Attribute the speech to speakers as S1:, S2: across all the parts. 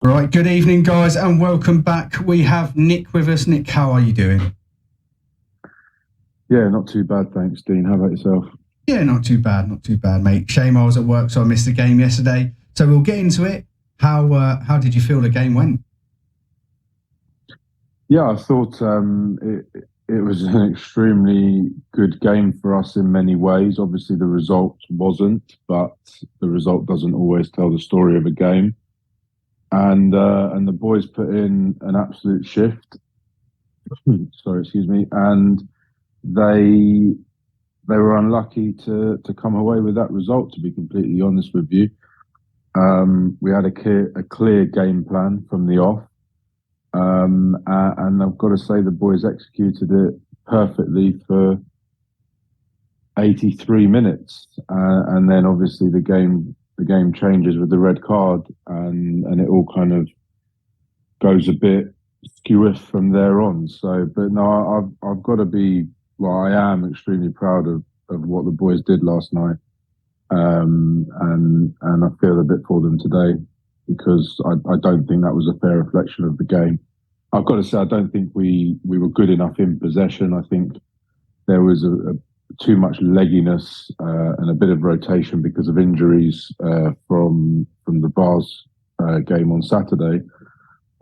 S1: Right, good evening, guys, and welcome back. We have Nick with us. Nick, how are you doing?
S2: Yeah, not too bad, thanks, Dean. How about yourself?
S1: Yeah, not too bad, mate. Shame I was at work, so I missed the game yesterday. So we'll get into it. How did you feel the game went?
S2: Yeah, I thought it was an extremely good game for us in many ways. Obviously, the result wasn't, but the result doesn't always tell the story of a game. And the boys put in an absolute shift. Sorry, excuse me. And they they were unlucky to come away with that result. To be completely honest with you, we had a clear game plan from the off. And I've got to say the boys executed it perfectly for 83 minutes, and then obviously the game changes with the red card, and it all kind of goes a bit skewish from there on. So, but no, I've got to be well, I am extremely proud of what the boys did last night, and I feel a bit for them today because I don't think that was a fair reflection of the game. I've got to say, I don't think we were good enough in possession. I think there was too much legginess and a bit of rotation because of injuries from the Bars game on Saturday.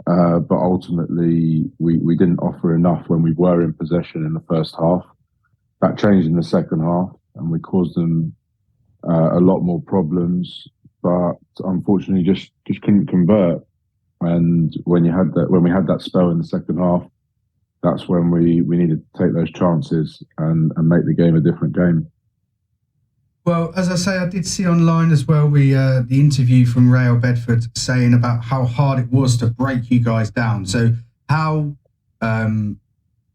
S2: But ultimately, we didn't offer enough when we were in possession in the first half. That changed in the second half, and we caused them a lot more problems. But unfortunately, just couldn't convert. And when we had that spell in the second half, that's when we needed to take those chances and make the game a different game.
S1: Well, as I say, I did see online as well the interview from Rail Bedford saying about how hard it was to break you guys down. So um,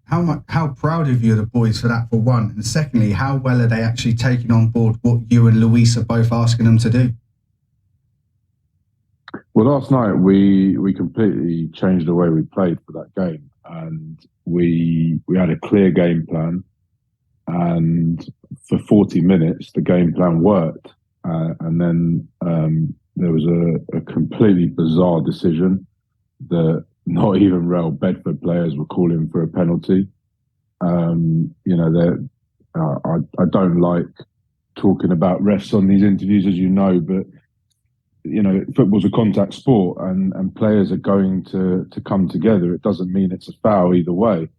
S1: how proud of you are the boys for that, for one, and secondly, how well are they actually taking on board what you and Luis are both asking them to do?
S2: Well, last night we completely changed the way we played for that game, and we had a clear game plan, and for 40 minutes the game plan worked, and then there was a completely bizarre decision that not even Real Bedford players were calling for a penalty. That I don't like talking about refs on these interviews, as you know, but football's a contact sport, and players are going to come together. It doesn't mean it's a foul either way.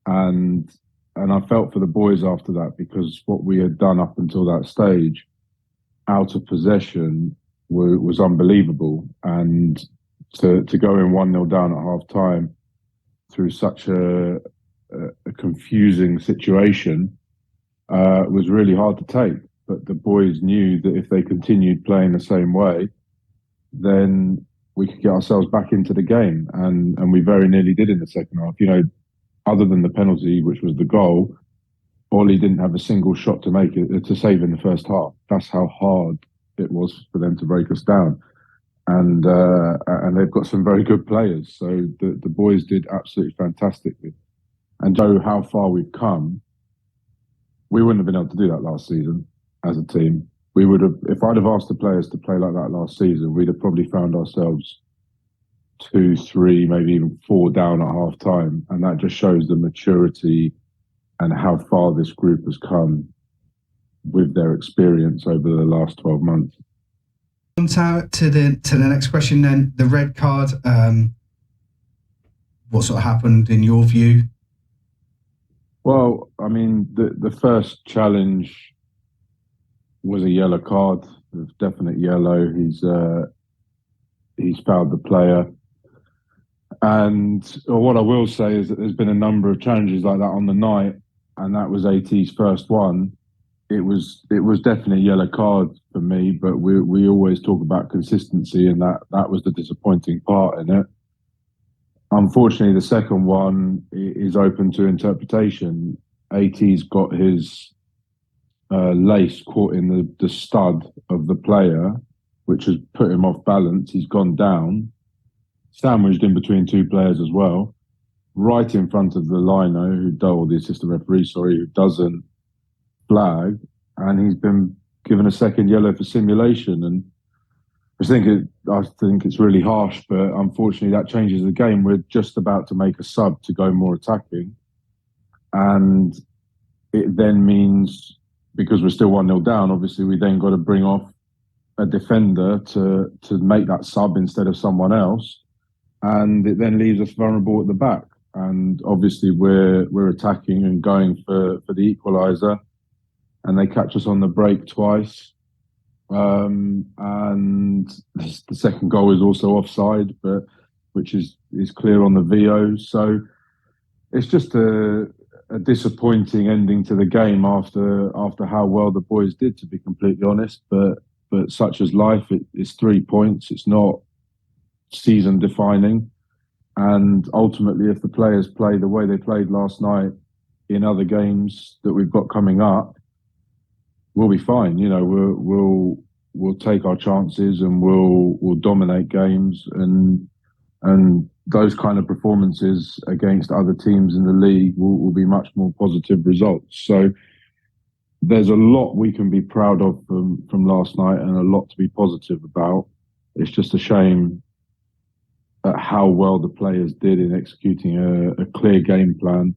S2: And and I felt for the boys after that because what we had done up until that stage, out of possession, was unbelievable. And to go in 1-0 down at half time through such a confusing situation was really hard to take. But the boys knew that if they continued playing the same way, then we could get ourselves back into the game, and we very nearly did in the second half. Other than the penalty, which was the goal, Ollie didn't have a single shot to make it to save in the first half. That's how hard it was for them to break us down, and they've got some very good players. So the boys did absolutely fantastically. And Joe, how far we've come, we wouldn't have been able to do that last season as a team. We would have, if I'd have asked the players to play like that last season, we'd have probably found ourselves 2, 3, maybe even 4 down at half time. And that just shows the maturity and how far this group has come with their experience over the last 12 months.
S1: On to the next question then, the red card. What sort of happened in your view?
S2: Well, I mean, the first challenge was a yellow card, a definite yellow. He's fouled the player. And what I will say is that there's been a number of challenges like that on the night, and that was AT's first one. It was definitely a yellow card for me, but we always talk about consistency, and that was the disappointing part in it. Unfortunately, the second one is open to interpretation. AT's got his lace caught in the stud of the player, which has put him off balance. He's gone down, sandwiched in between two players as well, right in front of the lino, or the assistant referee, sorry, who doesn't flag, and he's been given a second yellow for simulation. And I think it's really harsh, but unfortunately that changes the game. We're just about to make a sub to go more attacking, and it then means, because we're still 1-0 down, obviously we then got to bring off a defender to make that sub instead of someone else, and it then leaves us vulnerable at the back. And obviously we're attacking and going for the equaliser, and they catch us on the break twice. And the second goal is also offside, but which is clear on the VO. So it's just a disappointing ending to the game after how well the boys did, to be completely honest. But such as life, it's 3 points. It's not season defining. And ultimately, if the players play the way they played last night in other games that we've got coming up, we'll be fine. You know, we'll take our chances and we'll dominate games, and those kind of performances against other teams in the league will be much more positive results. So there's a lot we can be proud of from last night, and a lot to be positive about. It's just a shame at how well the players did in executing a clear game plan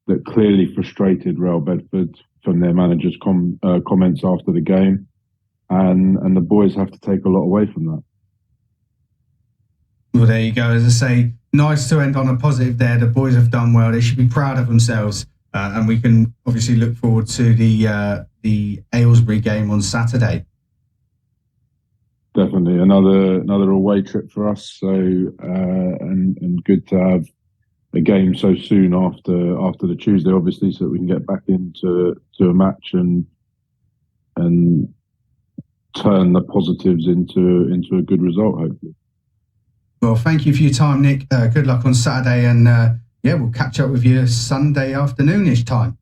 S2: that clearly frustrated Real Bedford from their manager's comments after the game, and the boys have to take a lot away from that.
S1: Well, there you go. As I say, nice to end on a positive there. The boys have done well. They should be proud of themselves, and we can obviously look forward to the Aylesbury game on Saturday.
S2: Definitely another away trip for us. So and good to have a game so soon after the Tuesday, obviously, so that we can get back into a match and turn the positives into a good result, hopefully.
S1: Well, thank you for your time, Nick. Good luck on Saturday, and we'll catch up with you Sunday afternoonish time.